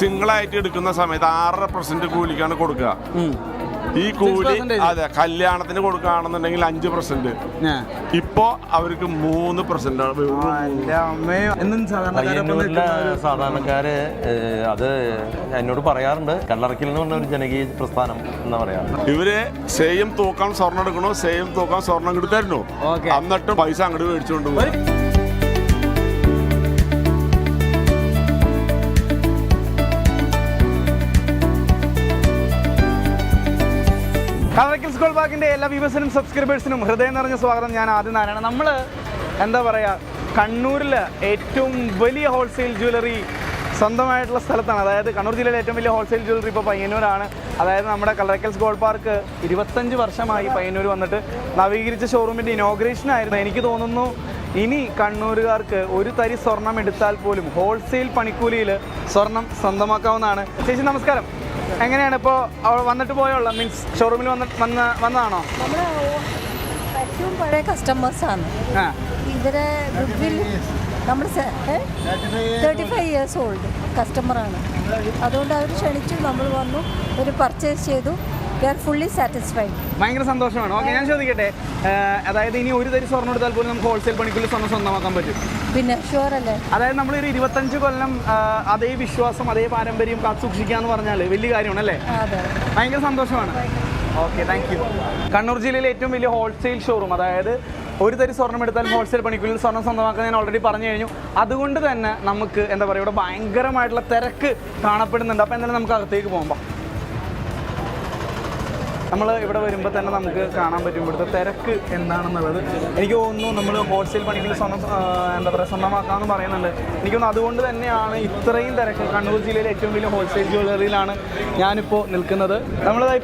സിംഗിളായിട്ട് എടുക്കുന്ന സമയത്ത് 6% കൂലിക്കാണ് കൊടുക്കുക. ഈ കൂലി അതെ കല്യാണത്തിന് കൊടുക്കുകയാണെന്നുണ്ടെങ്കിൽ 5%. ഇപ്പോ അവർക്ക് 3%. സാധാരണക്കാര് അത് എന്നോട് പറയാറുണ്ട്, കല്ലറക്കിൽ എന്ന് പറഞ്ഞ ഒരു ജനകീയ പ്രസ്ഥാനം എന്നാ പറയാ. ഇവര് സെയിം തൂക്കം സ്വർണ്ണം എടുക്കണോ, സെയിം തൂക്കം സ്വർണ്ണം ഇങ്ങോട്ട് തരണോ, എന്നിട്ട് പൈസ അങ്ങോട്ട് മേടിച്ചുകൊണ്ട് പോകും. കളറക്കൽസ് ഗോൾഡ് പാർക്കിൻ്റെ എല്ലാ വ്യൂവേഴ്സിനും സബ്സ്ക്രൈബേഴ്സിനും ഹൃദയം നിറഞ്ഞ സ്വാഗതം. ഞാൻ ആദ്യം നാരായണ. നമ്മൾ എന്താ പറയുക, കണ്ണൂരിൽ ഏറ്റവും വലിയ ഹോൾസെയിൽ ജ്വല്ലറി സ്വന്തമായിട്ടുള്ള സ്ഥലത്താണ്. അതായത് കണ്ണൂർ ജില്ലയിലെ ഏറ്റവും വലിയ ഹോൾസെയിൽ ജ്വല്ലറി ഇപ്പോൾ പയ്യന്നൂരാണ്. അതായത് നമ്മുടെ കളറക്കൽസ് ഗോൾഡ് പാർക്ക് 25 വർഷമായി പയ്യന്നൂർ വന്നിട്ട് നവീകരിച്ച ഷോറൂമിൻ്റെ ഇനോഗ്രേഷൻ ആയിരുന്നു. എനിക്ക് തോന്നുന്നു ഇനി കണ്ണൂരുകാർക്ക് ഒരു തരി സ്വർണം എടുത്താൽ പോലും ഹോൾസെയിൽ പണിക്കൂലിയിൽ സ്വർണം സ്വന്തമാക്കാവുന്നതാണ്. ചേച്ചി നമസ്കാരം. എങ്ങനെയാണ് ഇപ്പോൾ അവിടെ വന്നിട്ട് പോയുള്ള മീൻസ് ഷോറൂമിൽ വന്നതാണോ? നമ്മുടെ ഏറ്റവും പഴയ കസ്റ്റമേഴ്സാണ് ഇവരെ. ഗുഡ്വിൽ നമ്മൾ 35 ഇയേഴ്സ് ഓൾഡ് കസ്റ്റമറാണ്. അതുകൊണ്ട് അവർ ക്ഷണിച്ചു, നമ്മൾ വന്നു, ഒരു പർച്ചേസ് ചെയ്തു. We are fully satisfied. ഭയങ്കര സന്തോഷമാണ്. ഓക്കെ, ഞാൻ ചോദിക്കട്ടെ, അതായത് ഇനി ഒരു തരി സ്വർണ്ണം എടുത്താൽ പോലും നമുക്ക് ഹോൾസെയിൽ പണിക്കൂലി സ്വർണ്ണം സ്വന്തമാക്കാൻ പറ്റും? പിന്നെ ഷുവർ അല്ലേ? അതായത് നമ്മളൊരു 25 കൊല്ലം അതേ വിശ്വാസം അതേ പാരമ്പര്യം കാത്തു സൂക്ഷിക്കുക എന്ന് പറഞ്ഞാൽ വലിയ കാര്യമാണ് അല്ലേ? ഭയങ്കര സന്തോഷമാണ്. Okay, thank you. കണ്ണൂർ ജില്ലയിലെ ഏറ്റവും വലിയ ഹോൾസെയിൽ ഷോറൂം, അതായത് ഒരു തരി സ്വർണ്ണം എടുത്താൽ ഹോൾസെയിൽ പണിക്കൂലിയിൽ സ്വർണ്ണം സ്വന്തമാക്കാൻ ഞാൻ ഓൾറെഡി പറഞ്ഞു കഴിഞ്ഞു. അതുകൊണ്ട് തന്നെ നമുക്ക് എന്താ പറയുക, ഇവിടെ ഭയങ്കരമായിട്ടുള്ള തിരക്ക് കാണപ്പെടുന്നുണ്ട്. അപ്പോൾ എന്തായാലും നമുക്ക് അകത്തേക്ക് പോകുമ്പോൾ നമ്മൾ ഇവിടെ വരുമ്പോൾ തന്നെ നമുക്ക് കാണാൻ പറ്റും ഇവിടുത്തെ തിരക്ക് എന്താണെന്നുള്ളത്. എനിക്ക് തോന്നുന്നു നമ്മൾ ഹോൾസെയിൽ പണിക്കൂലി എന്താ പറയുക സ്വന്തമാക്കാമെന്ന് പറയുന്നുണ്ട്. എനിക്ക് തോന്നുന്നു അതുകൊണ്ട് തന്നെയാണ് ഇത്രയും തിരക്ക്. കണ്ണൂർ ജില്ലയിലെ ഏറ്റവും വലിയ ഹോൾസെയിൽ ജ്വല്ലറിയിലാണ് ഞാനിപ്പോൾ നിൽക്കുന്നത്. നമ്മളിതായി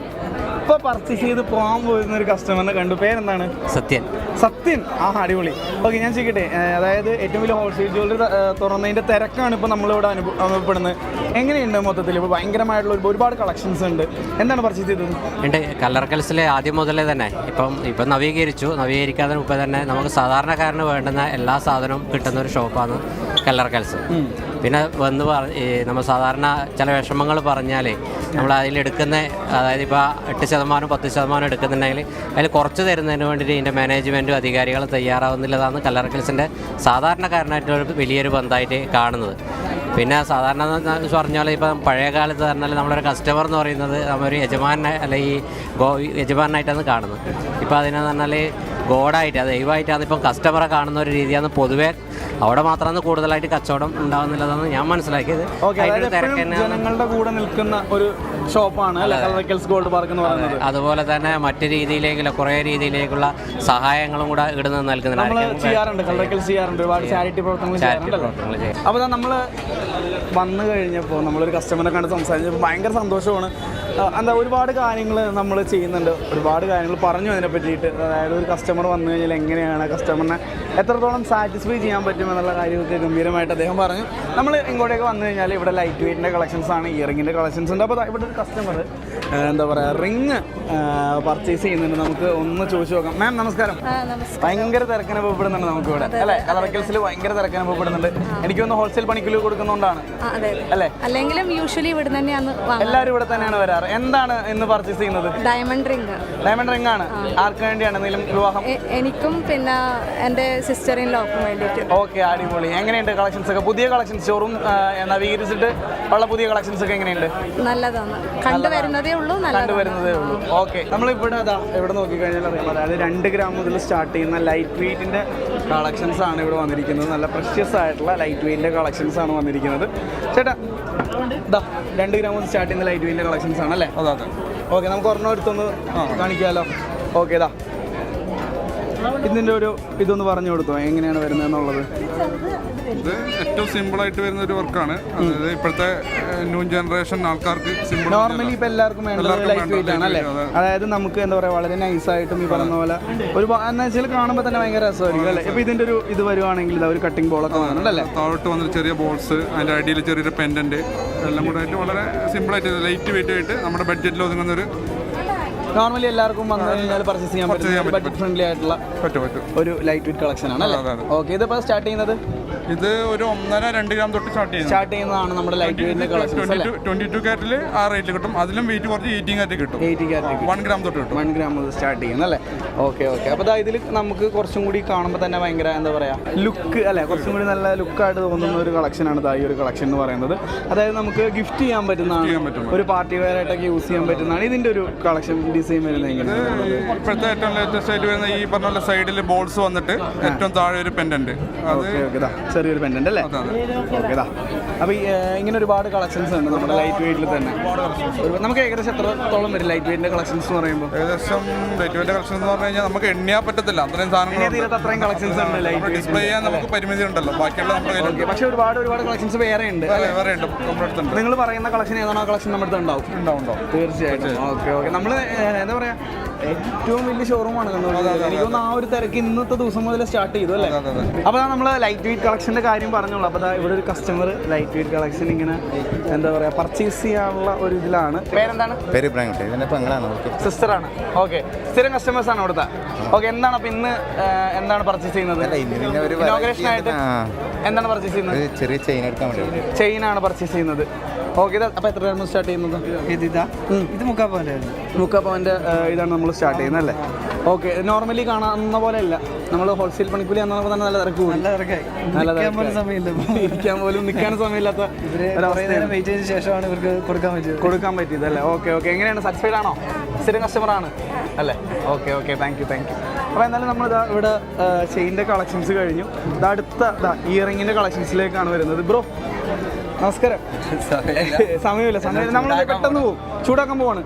ഇപ്പോൾ പർച്ചേസ് ചെയ്ത് പോകാൻ പോയിരുന്ന ഒരു കസ്റ്റമറിനെ കണ്ടു. പേരെന്താണ്? സത്യൻ. സത്യൻ. അടിപൊളി. ഓക്കെ, ഞാൻ ചോദിക്കട്ടെ, അതായത് ഏറ്റവും വലിയ ഹോൾസെയിൽ ജ്വല്ലറി തുറന്നതിൻ്റെ തിരക്കാണ് ഇപ്പോൾ നമ്മളിവിടെ അനുഭവപ്പെടുന്നത്. എങ്ങനെയുണ്ട് മൊത്തത്തിൽ? ഇപ്പോൾ ഭയങ്കരമായിട്ടുള്ള ഒരുപാട് കളക്ഷൻസ് ഉണ്ട്. എന്താണ് പർച്ചേസ് ചെയ്തത്? എൻ്റെ കല്ലറക്കൽസിലെ ആദ്യം മുതലേ തന്നെ ഇപ്പം നവീകരിക്കാതെ മുമ്പ് തന്നെ നമുക്ക് സാധാരണക്കാരന് വേണ്ടുന്ന എല്ലാ സാധനവും കിട്ടുന്ന ഒരു ഷോപ്പാണ് കല്ലറക്കൽസ്. പിന്നെ നമ്മൾ സാധാരണ ചില വിഷമങ്ങൾ പറഞ്ഞാൽ നമ്മൾ അതിലെടുക്കുന്ന, അതായത് ഇപ്പോൾ 8% 10% എടുക്കുന്നുണ്ടെങ്കിൽ അതിൽ കുറച്ച് തരുന്നതിന് വേണ്ടിയിട്ട് ഇതിൻ്റെ മാനേജ്മെൻറ്റും അധികാരികളും തയ്യാറാവുന്നില്ലതാണ് കല്ലറക്കൽസിൻ്റെ സാധാരണക്കാരനായിട്ടുള്ള വലിയൊരു ബന്ധമായിട്ട് കാണുന്നത്. പിന്നെ സാധാരണ പറഞ്ഞാൽ ഇപ്പം പഴയ കാലത്ത് പറഞ്ഞാൽ നമ്മളൊരു കസ്റ്റമർ എന്ന് പറയുന്നത് നമ്മളൊരു യജമാനായിട്ടാണ് കാണുന്നത്. ഇപ്പോൾ അതിനെന്ന് പറഞ്ഞാൽ ഗോഡായിട്ട്, ദൈവമായിട്ടാണ് ഇപ്പം കസ്റ്റമറെ കാണുന്ന ഒരു രീതിയാണ് പൊതുവേ. അവിടെ മാത്രമാണ് കൂടുതലായിട്ട് കച്ചവടം ഉണ്ടാകുന്നില്ലതാണ് ഞാൻ മനസ്സിലാക്കിയത്. ജനങ്ങളുടെ കൂടെ നിൽക്കുന്ന ഒരു ഷോപ്പാണ് കളറക്കൽസ് ഗോൾഡ് പാർക്ക് എന്ന് പറയുന്നത്. അതുപോലെ തന്നെ മറ്റു രീതിയിലേക്കുള്ള കുറേ രീതിയിലേക്കുള്ള സഹായങ്ങളും കൂടെ ഇടുന്ന നൽകുന്നുണ്ട്. ഒരുപാട് ചാരിറ്റി പ്രവർത്തനങ്ങൾ ചെയ്യാറുണ്ടല്ലോ. അപ്പോൾ നമ്മൾ വന്നു കഴിഞ്ഞപ്പോൾ നമ്മളൊരു കസ്റ്റമറിനെ കണ്ട് സംസാരിച്ചപ്പോൾ ഭയങ്കര സന്തോഷമാണ്. ഒരുപാട് കാര്യങ്ങൾ നമ്മൾ ചെയ്യുന്നുണ്ട്, ഒരുപാട് കാര്യങ്ങൾ പറഞ്ഞു അതിനെ പറ്റിയിട്ട്. അതായത് ഒരു കസ്റ്റമർ വന്നു കഴിഞ്ഞാൽ എങ്ങനെയാണ് കസ്റ്റമറിനെ എത്രത്തോളം സാറ്റിസ്ഫൈ ചെയ്യാൻ പറ്റുമെന്നുള്ള കാര്യമൊക്കെ ഗംഭീരമായിട്ട് അദ്ദേഹം പറഞ്ഞു. നമ്മൾ ഇങ്ങോട്ടേക്ക് വന്നു കഴിഞ്ഞാൽ ഇവിടെ ലൈറ്റ് വെയ്റ്റിൻ്റെ കളക്ഷൻസ് ആണ്, ഇയറിങ്ങിൻ്റെ കളക്ഷൻസ് ഉണ്ട്. അപ്പോൾ ഇവിടെ ഒരു കസ്റ്റമർ എന്താ പറയുക റിങ് പർച്ചേസ് ചെയ്യുന്നുണ്ട്. നമുക്ക് ഒന്ന് ചോദിച്ചു നോക്കാം. മാം നമസ്കാരം. ഭയങ്കര തിരക്കനുഭവപ്പെടുന്നുണ്ട് നമുക്ക് ഇവിടെ അല്ലേ? കളറക്കൽസിൽ ഭയങ്കര തിരക്കനുഭവപ്പെടുന്നുണ്ട്. എനിക്കൊന്ന് ഹോൾസെയിൽ പണിക്കൂലി കൊടുക്കുന്നതുകൊണ്ടാണ് അല്ലേ? അല്ലെങ്കിലും യൂഷ്വലി ഇവിടെ തന്നെയാണ് എല്ലാവരും ഇവിടെ തന്നെയാണ് വരാറ്. എന്താണ് ഇന്ന് പർച്ചേസ് ചെയ്യുന്നത്? Diamond ring. ഡയമണ്ട് റിംഗ് ആണ്. ആർക്ക് വേണ്ടിയാണ്? എന്തെങ്കിലും വിവാഹം? എനിക്കും പിന്നെ എൻ്റെ സിസ്റ്ററിൻ ലോക്കും വേണ്ടിയിട്ട്. ഓക്കെ, അടിപൊളി. എങ്ങനെയുണ്ട് കളക്ഷൻസ് ഒക്കെ? പുതിയ കളക്ഷൻസ് ഷോറൂം നവീകരിച്ചിട്ട് ഉള്ള പുതിയ കളക്ഷൻസ് ഒക്കെ എങ്ങനെയുണ്ട്? നല്ലതാണ്, കണ്ടുവരുന്നതേ ഉള്ളൂ. ഓക്കെ, നമ്മളിവിടെ ഇവിടെ നോക്കിക്കഴിഞ്ഞാൽ അറിയാം, അതായത് 2 ഗ്രാം മുതൽ സ്റ്റാർട്ട് ചെയ്യുന്ന ലൈറ്റ് വെയ്റ്റിൻ്റെ കളക്ഷൻസ് ആണ് ഇവിടെ വന്നിരിക്കുന്നത്. നല്ല പ്രഷ്യസ് ആയിട്ടുള്ള ലൈറ്റ് വെയ്റ്റിൻ്റെ കളക്ഷൻസ് ആണ് വന്നിരിക്കുന്നത്. ചേട്ടാ 2 ഗ്രാം മുതൽ സ്റ്റാർട്ട് ചെയ്യുന്ന ലൈറ്റ് വെയ്റ്റിൻ്റെ കളക്ഷൻസ് ആണ് അല്ലേ? അതെ. ഓക്കെ, നമുക്ക് ഒരെണ്ണം എടുത്തൊന്ന് കാണിക്കാമല്ലോ. ഓക്കെ, ഇതിൻ്റെ ഇതൊന്ന് പറഞ്ഞു കൊടുത്തോ, എങ്ങനെയാണ് വരുന്നത് എന്നുള്ളത്? ഇത് ഏറ്റവും സിമ്പിളായിട്ട് വരുന്ന ഒരു വർക്കാണ്. അതായത് ഇപ്പോഴത്തെ ന്യൂ ജനറേഷൻ ആൾക്കാർക്ക് നോർമലി ഇപ്പോൾ എല്ലാവർക്കും വേണ്ടത് ലൈറ്റ് വെയിറ്റ് ആണ് അല്ലേ? അതായത് നമുക്ക് എന്താ പറയുക, വളരെ നൈസായിട്ടും ഈ പറഞ്ഞ പോലെ എന്ന് വെച്ചാൽ കാണുമ്പോൾ തന്നെ ഭയങ്കര രസമായിരിക്കും അല്ലേ? ഇപ്പോൾ ഇതിൻ്റെ ഇത് വരുവാണെങ്കിൽ ഒരു കട്ടിംഗ് ബോളൊക്കെ വന്നിട്ടുണ്ടല്ലേ? താഴോട്ട് വന്നൊരു ചെറിയ ബോൾസ്, അതിൻ്റെ അടിയിൽ ചെറിയൊരു പെൻഡൻറ്റ് എല്ലാം കൂടെ ആയിട്ട് വളരെ സിമ്പിളായിട്ട് ലൈറ്റ് വെയിറ്റ് ആയിട്ട് നമ്മുടെ ബഡ്ജറ്റിൽ ഒതുങ്ങുന്നൊരു നോർമലി എല്ലാവർക്കും വന്നു കഴിഞ്ഞാൽ പർച്ചേസ് ചെയ്യാൻ പറ്റും ബഡ്ജറ്റ് ഫ്രണ്ട്ലി ആയിട്ടുള്ള ഒരു ലൈറ്റ് വെയിറ്റ് കളക്ഷൻ ആണ് അല്ലേ? ഓക്കെ, ഇതിപ്പോൾ സ്റ്റാർട്ട് ചെയ്യുന്നത് ഇത് ഒരു 1.5-2 ഗ്രാം തൊട്ട് സ്റ്റാർട്ട് ചെയ്യുന്നതാണ് നമ്മുടെ ലൈറ്റ് വെയിറ്റിന്റെ കളക്ഷൻ. 22 കാരറ്റിൽ ആ റേറ്റിൽ കിട്ടും. അതിലും വെയിറ്റ് കുറച്ച് 18 കാരറ്റ് കിട്ടും. 80 കാരറ്റ് 1 ഗ്രാം തൊട്ട് കിട്ടും. 1 ഗ്രാം മുതൽ സ്റ്റാർട്ട് ചെയ്യുന്നല്ലേ? ഓക്കെ. അപ്പോൾ ഇതിൽ നമുക്ക് കുറച്ചും കൂടി കാണുമ്പോൾ തന്നെ ഭയങ്കര എന്താ പറയുക ലുക്ക് അല്ലേ, കുറച്ചും കൂടി നല്ല ലുക്കായിട്ട് തോന്നുന്ന ഒരു കളക്ഷനാണ് ഈ ഒരു കളക്ഷൻ എന്ന് പറയുന്നത്. അതായത് നമുക്ക് ഗിഫ്റ്റ് ചെയ്യാൻ പറ്റുന്നതാണ്, ഒരു പാർട്ടി വെയർ ആയിട്ടൊക്കെ യൂസ് ചെയ്യാൻ പറ്റുന്നതാണ് ഇതിന്റെ ഒരു കളക്ഷൻ ഡിസൈൻ വരുന്നത്. ഇപ്പോഴത്തെ ഏറ്റവും ലേറ്റസ്റ്റ് ആയിട്ട് വരുന്ന ഈ പറഞ്ഞ സൈഡിൽ ബോൾസ് വന്നിട്ട് ഏറ്റവും താഴെ ഒരു പെൻഡന്റ്, ചെറിയൊരു പെൻഡന്റ് അല്ലേ? ഓക്കെ. അപ്പോൾ ഇങ്ങനെ ഒരുപാട് കളക്ഷൻസ് ഉണ്ട് നമ്മുടെ ലൈറ്റ് വെയിറ്റിൽ തന്നെ. നമുക്ക് ഏകദേശം എത്രത്തോളം വരും ലൈറ്റ് വെയിറ്റിന്റെ കളക്ഷൻസ് എന്ന് പറയുമ്പോൾ? ഏകദേശം ലൈറ്റ് വെയിറ്റ് കളക്ഷൻ എന്ന് പറഞ്ഞു കഴിഞ്ഞാൽ നമുക്ക് എണ്ണിയാൻ പറ്റത്തില്ല, അത്രയും സാധനങ്ങൾ അത്രയും കളക്ഷൻസ് ഉണ്ട്. ലൈറ്റ് ഡിസ്പ്ലേ ചെയ്യാൻ നമുക്ക് പരിമിതി ഉണ്ടല്ലോ, ബാക്കിയുള്ള നമ്മുടെ പക്ഷേ ഒരുപാട് കളക്ഷൻസ് വേറെ ഉണ്ട്. വേറെ ഉണ്ട് നമ്മുടെ അടുത്തുണ്ട്. നിങ്ങൾ പറയുന്ന കളക്ഷൻ ഏതാണോ ആ കളക്ഷൻ നമ്മുടെ അടുത്ത് ഉണ്ടാവും തീർച്ചയായിട്ടും. ഓക്കെ. നമ്മൾ എന്താ പറയാ ഏറ്റവും വലിയ ഷോറൂമാണ് കണ്ടുകൊണ്ടിരിക്കുന്നത്. എനിക്ക് തോന്നുന്നു ആ ഒരു തിരക്ക് ഇന്നത്തെ ദിവസം മുതൽ സ്റ്റാർട്ട് ചെയ്തു അല്ലേ? അപ്പോൾ നമ്മൾ ലൈറ്റ് വെയിറ്റ് കളക്ഷൻ്റെ കാര്യം പറഞ്ഞോളൂ. അപ്പോൾ ഇവിടെ ഒരു കസ്റ്റമർ ലൈറ്റ് വെയിറ്റ് കളക്ഷൻ ഇങ്ങനെ എന്താ പറയുക പർച്ചേസ് ചെയ്യാനുള്ള ഒരു ഇതിലാണ്. പേരെന്താണ്? പേര് പെങ്ങളാണ്. സിസ്റ്ററാണ്. ഓക്കെ. സ്ഥിരം കസ്റ്റമേഴ്സ് ആണ് ഇവിടുത്തെ. ഓക്കെ. എന്താണ് അപ്പോൾ ഇന്ന് എന്താണ് പർച്ചേസ് ചെയ്യുന്നത്? ഇനോഗ്രേഷൻ ആയിട്ട് എന്താണ് പർച്ചേസ് ചെയ്യുന്നത്? ചെറിയ ചെയിൻ എടുക്കാൻ വേണ്ടി. ചെയിനാണ് പർച്ചേസ് ചെയ്യുന്നത്. ഓക്കെ. അപ്പോൾ എത്ര രൂപ സ്റ്റാർട്ട് ചെയ്യുന്നത്? ഇത് 3.5 പവൻ്റെ ഇതാണ് നമ്മൾ സ്റ്റാർട്ട് ചെയ്യുന്നത് അല്ലേ? ഓക്കെ. നോർമലി കാണാവുന്ന പോലെ അല്ല, നമ്മൾ ഹോൾസെയിൽ പണിക്കൂലി എന്നപ്പോൾ തന്നെ നല്ല തിരക്ക് പോകും. ഇരിക്കാൻ പോലും നിൽക്കാൻ സമയമില്ലാത്ത വെയിറ്റ് ചെയ്തതിന് ശേഷമാണ് ഇവർക്ക് കൊടുക്കാൻ പറ്റിയത് അല്ലേ? ഓക്കെ. എങ്ങനെയാണ്, സാറ്റിസ്ഫൈഡ് ആണോ? സ്ഥിരം കസ്റ്റമറാണ് അല്ലേ? ഓക്കെ. Thank you. അപ്പോൾ എന്തായാലും നമ്മളിതാ ഇവിടെ ചെയിൻ്റെ കളക്ഷൻസ് കഴിഞ്ഞു. അടുത്ത ഇയറിങ്ങിൻ്റെ കളക്ഷൻസിലേക്കാണ് വരുന്നത്. ബ്രോ നമസ്കാരം. സമയമില്ല നമ്മൾ പെട്ടെന്ന് പോകും, ചൂടാക്കാൻ പോവാണ്.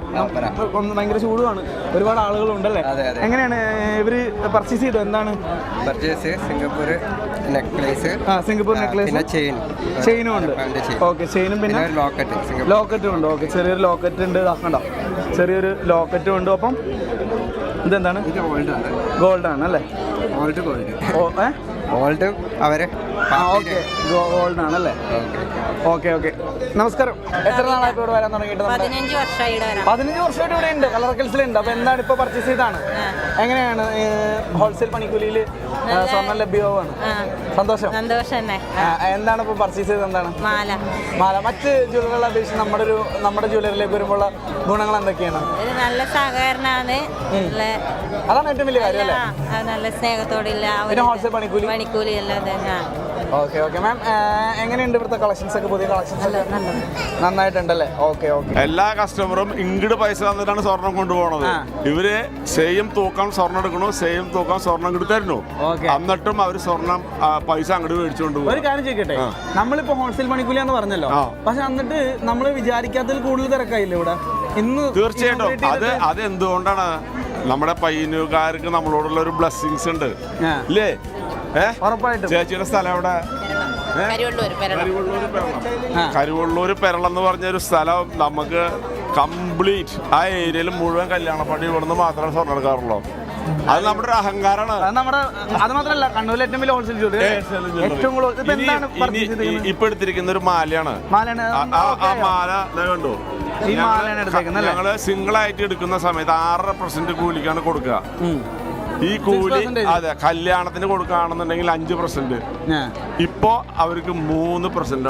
ഭയങ്കര ചൂടുമാണ്, ഒരുപാട് ആളുകളുണ്ടല്ലേ? എങ്ങനെയാണ് ഇവര് പർച്ചേസ് ചെയ്തത്? എന്താണ് purchase? Singapore necklace, Singapore necklace, ചെയിനും ഉണ്ട്. ഓക്കെ. ചെയിനും പിന്നെ ലോക്കറ്റും ഉണ്ട്. ഓക്കെ. ചെറിയൊരു ലോക്കറ്റ് ഉണ്ട്, കണ്ടോ? ചെറിയൊരു ലോക്കറ്റും ഉണ്ട്. അപ്പം ഇതെന്താണ്? ഗോൾഡ് ആണ് അല്ലേ? ഗോൾഡ് അവരെ ഓക്കെ. ഗോൾഡ് ആണല്ലേ? ഓക്കെ. നമസ്കാരം. എത്ര നാളായി ഇവിടെ വരാൻ തുടങ്ങിയിട്ട്? 15 വർഷമായിട്ട് 15 വർഷമായിട്ട് ഇവിടെ ഉണ്ട്, കളർ കൽസിലുണ്ട്. അപ്പോൾ എന്താണ് ഇപ്പോൾ പർച്ചേസ് ചെയ്താണ്? എങ്ങനെയാണ് ഹോൾസെയിൽ പണിക്കൂലിയിൽ സ്വർണ്ണം ലഭ്യമാണ്? സന്തോഷം തന്നെ. എന്താണ് ഇപ്പോൾ പർച്ചേസ് ചെയ്തത്? എന്താണ്? മാല. മറ്റ് ജ്വല്ലറികളെ അപേക്ഷിച്ച് നമ്മുടെ ജ്വല്ലറിയിലേക്ക് വരുമ്പോൾ ഗുണങ്ങൾ എന്തൊക്കെയാണ്? നല്ല സഹകരണമാണ്, അതാണ് ഏറ്റവും വലിയ കാര്യം അല്ലേ? നല്ല സ്നേഹത്തോടില്ല ഹോൾസെയിൽ പണിക്കൂലി അല്ലാതെ. ഓക്കെ മാം, എങ്ങനെയുണ്ട് ഇവിടുത്തെ കളക്ഷൻസ് ഒക്കെ? പുതിയ കളക്ഷൻസ് നന്നായിട്ടുണ്ടല്ലേ? ഓക്കെ. എല്ലാ കസ്റ്റമറും ഇങ്ങോട്ട് പൈസ തന്നിട്ടാണ് സ്വർണം കൊണ്ടുപോകണത്. ഇവര് സെയിം തൂക്കം സ്വർണ്ണം എടുക്കണു, സെയിം തൂക്കം സ്വർണ്ണം ഇങ്ങോട്ട് തരുന്നു. എന്നിട്ടും അവർ സ്വർണം പൈസ അങ്ങോട്ട് മേടിച്ചുകൊണ്ട് പോകും. ഒരു കാര്യം ചോദിക്കട്ടെ, നമ്മളിപ്പോ ഹോൾസെയിൽ പണിക്കൂലിയാന്ന് പറഞ്ഞല്ലോ, പക്ഷെ എന്നിട്ട് നമ്മൾ വിചാരിക്കാത്തതിൽ കൂടുതൽ തിരക്കായില്ലേ ഇവിടെ ഇന്ന്? തീർച്ചയായിട്ടും. അത് എന്തുകൊണ്ടാണ്? നമ്മുടെ പയ്യന്നുകാർക്ക് നമ്മളോടുള്ള ഒരു ബ്ലെസ്സിങ്സ് ഉണ്ട് ഇല്ലേ? ഉറപ്പായിട്ടും. ചേച്ചിയുടെ സ്ഥലം എവിടെ? കരുവള്ളൂര് പെരളെന്ന് പറഞ്ഞൊരു സ്ഥലം. നമുക്ക് കംപ്ലീറ്റ് ആ ഏരിയയിൽ മുഴുവൻ കല്യാണപ്പണി ഇവിടുന്ന് മാത്രമേ സ്വർണ്ണം എടുക്കാറുള്ളൂ. അത് നമ്മുടെ ഒരു അഹങ്കാരമാണ്. അത് മാത്രമല്ല, കണ്ണൂരിൽ ഏറ്റവും വലിയ ഹോൾസെയിൽ ജ്വല്ലറി. ഇപ്പൊ എടുത്തിരിക്കുന്ന ഒരു മാലയാണ്. ആ മാല കണ്ടു. ഞങ്ങള് സിംഗിൾ ആയിട്ട് എടുക്കുന്ന സമയത്ത് 6% കൂലിക്കാണ് കൊടുക്കുക. ഈ കൂലി അതെ കല്യാണത്തിന് കൊടുക്കുകയാണെന്നുണ്ടെങ്കിൽ 5%. ഇപ്പോ അവർക്ക് 3%.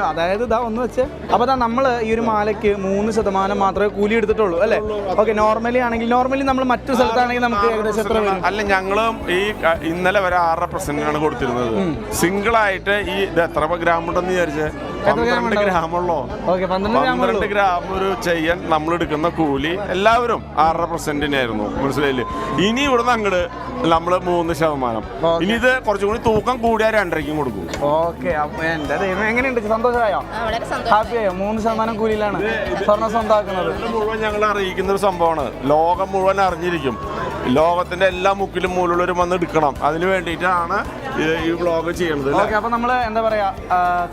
അതായത് ഇതാ ഒന്ന് വെച്ച് അപ്പൊ നമ്മള് ഈ ഒരു മാലയ്ക്ക് 3% മാത്രമേ കൂലി എടുത്തിട്ടുള്ളൂ അല്ലേ? ഓക്കെ. നോർമലി നമ്മൾ മറ്റു സ്ഥലത്താണെങ്കിൽ നമുക്ക് ഏകദേശം എത്ര വരും? അല്ല, ഞങ്ങളും ഈ ഇന്നലെ വരെ 6%ആണ് കൊടുത്തിരുന്നത്. സിംഗിൾ ആയിട്ട് ഈ ഇത് എത്ര ഗ്രാം ഉണ്ടെന്ന് വിചാരിച്ചേ? 12 ഗ്രാമുള്ളോ? 12 ഗ്രാം ഒരു ചെയ്യാൻ നമ്മൾ എടുക്കുന്ന കൂലി എല്ലാവരും 6%ആയിരുന്നു. മനസ്സിലായില്ലേ? ഇനി ഇവിടുന്ന് അങ്ങോട്ട് നമ്മള് 3%. ഇനി ഇത് കുറച്ചും കൂടി തൂക്കം കൂടിയാൽ 2.5 കൊടുക്കും. ഓക്കെ. അപ്പൊ എന്റെ ദൈവം, എങ്ങനെയുണ്ട്? സന്തോഷമായോ? ഹാപ്പിയായോ? 3% കൂലിയിലാണ് സ്വർണ്ണം സ്വന്തമാക്കുന്നത്. മുഴുവൻ ഞങ്ങൾ അറിയിക്കുന്ന ഒരു സംഭവമാണ്. ലോകം മുഴുവൻ അറിഞ്ഞിരിക്കും. ലോകത്തിന്റെ എല്ലാ മുക്കിലും മൂലമുള്ളവരും വന്ന് എടുക്കണം. അതിന് വേണ്ടിയിട്ടാണ് ഈ വ്ളോഗ് ചെയ്യണത്. ഓക്കെ, അപ്പൊ നമ്മള് എന്താ പറയാ,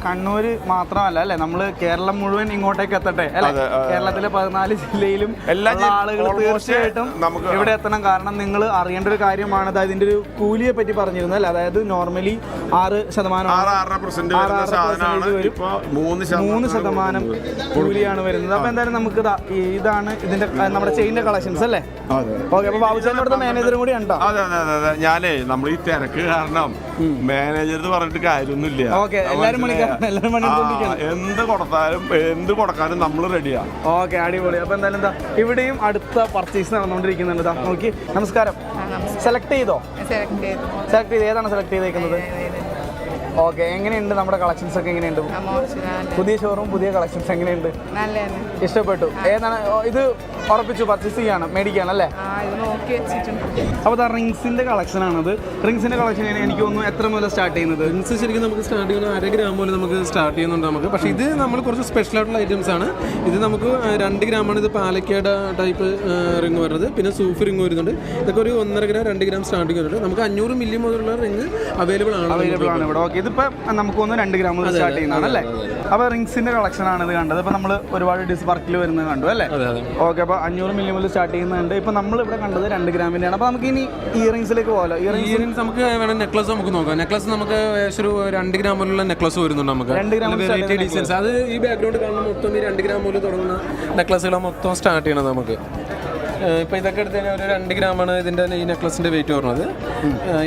കണ്ണൂര് മാത്രമല്ല അല്ലെ, നമ്മള് കേരളം മുഴുവൻ ഇങ്ങോട്ടേക്ക് എത്തട്ടെ അല്ലെ. കേരളത്തിലെ 14 ജില്ലയിലും എല്ലാ ആളുകൾ തീർച്ചയായിട്ടും നമുക്ക് ഇവിടെ എത്തണം. കാരണം നിങ്ങൾ അറിയേണ്ട ഒരു കാര്യമാണ്, അതായത് ഇതിന്റെ ഒരു കൂലിയെ പറ്റി പറഞ്ഞിരുന്നത് അല്ലെ. അതായത് നോർമലി 3% കൂലിയാണ് വരുന്നത്. അപ്പൊ എന്തായാലും നമുക്ക് ഇതാണ് ഇതിന്റെ നമ്മുടെ ചെയിന്റെ കളക്ഷൻസ് അല്ലേ. ഓക്കെ, അപ്പൊ ബാബുചേട്ടൻ്റെ മാനേജറും കൂടി ഉണ്ടോ? അതെ അതെ അതെ അതെ. ഞാനേ നമ്മൾ ഈ തിരക്ക് കാരണം മാനേജർ പറഞ്ഞിട്ട് കാര്യമൊന്നുമില്ല. എന്ത് കൊടുക്കാനും നമ്മൾ റെഡിയാ. ഓക്കെ, അടിപൊളി. അപ്പൊ എന്തായാലും എന്താ ഇവിടെയും അടുത്ത പർച്ചേസ് നടന്നുകൊണ്ടിരിക്കുന്നുണ്ട്. നോക്കി, നമസ്കാരം. സെലക്ട് ചെയ്തോ? സെലക്ട് ചെയ്ത് ഏതാണ് സെലക്ട് ചെയ്തേക്കുന്നത്? ഓക്കെ, എങ്ങനെയുണ്ട് നമ്മുടെ കളക്ഷൻസ് ഒക്കെ? എങ്ങനെയുണ്ട് പുതിയ ഷോറൂം, പുതിയ കളക്ഷൻസ് എങ്ങനെയുണ്ട്? ഇഷ്ടപ്പെട്ടു. ഏതാണ് ഇത്? ഉറപ്പിച്ചു പർച്ചേസ് ചെയ്യാണ്, മേടിക്കുകയാണ് അല്ലേ? അപ്പോൾ റിങ്സിന്റെ കളക്ഷൻ ആണത്. റിങ്സിന്റെ കളക്ഷൻ എനിക്ക് തോന്നുന്നു എത്ര മുതൽ സ്റ്റാർട്ട് ചെയ്യുന്നത്? റിങ്സ് ശരിക്കും നമുക്ക് സ്റ്റാർട്ട് ചെയ്യുന്നത് 1/2 ഗ്രാം മുതൽ നമുക്ക് സ്റ്റാർട്ട് ചെയ്യുന്നുണ്ട് നമുക്ക്. പക്ഷേ ഇത് നമ്മൾ കുറച്ച് സ്പെഷ്യൽ ആയിട്ടുള്ള ഐറ്റംസ് ആണ്. ഇത് നമുക്ക് 2 ഗ്രാമാണ്. ഇത് പാലക്കാട് ടൈപ്പ് റിങ് വരുന്നത്. പിന്നെ സൂഫ് റിങ് വരുന്നുണ്ട്. ഇതൊക്കെ ഒരു 1.5 ഗ്രാം 2 ഗ്രാം സ്റ്റാർട്ടിങ് വരുന്നുണ്ട്. നമുക്ക് 500 മില്ലി മുതലുള്ള റിങ് അവൈലബിൾ ആണ് ഇവിടെ. ഓക്കെ, ഇതിപ്പോൾ നമുക്ക് ഒന്ന് 2 ഗ്രാം മുതൽ സ്റ്റാർട്ട് ചെയ്യുന്നതാണ് അല്ലേ? അപ്പോൾ റിങ്സിന്റെ കളക്ഷൻ ആണ് ഇത് കണ്ടത്. ഇപ്പോൾ നമ്മൾ ഒരുപാട് വർക്കിൽ വരുന്നത് കണ്ടു അല്ലേ? ഓക്കെ, അപ്പോൾ 500 മില്ലി മുതൽ സ്റ്റാർട്ട് ചെയ്യുന്നുണ്ട്. ഇപ്പോൾ നമ്മൾ ഇവിടെ കണ്ടത് 2 ഗ്രാമിൻ്റെയാണ്. അപ്പോൾ നമുക്ക് ഇനി ഇയറിംഗ്സിലേക്ക് പോകാമല്ലോ. ഇയറിംഗ്സ് നമുക്ക് വേണം. നെക്ലസ് നമുക്ക് നോക്കാം. നെക്ലസ് നമുക്ക് ഏകദേശം ഒരു 2 ഗ്രാം മുതലുള്ള നെക്ലസ് വരുന്നുണ്ട് നമുക്ക്. 2 ഗ്രാം വെറൈറ്റി ഡിസൈൻസ്. അത് ഈ ബാക്ക്ഗ്രൗണ്ട് കാണുന്ന മൊത്തം ഈ 2 ഗ്രാം മുതൽ തുടങ്ങുന്ന നെക്ലസുകൾ മൊത്തം സ്റ്റാർട്ട് ചെയ്യണത് നമുക്ക്. ഇപ്പോൾ ഇതൊക്കെ എടുത്ത് കഴിഞ്ഞാൽ ഒരു 2 ഗ്രാമാണ് ഇതിൻ്റെ ഈ നെക്ലസിൻ്റെ വെയിറ്റ് വരുന്നത്.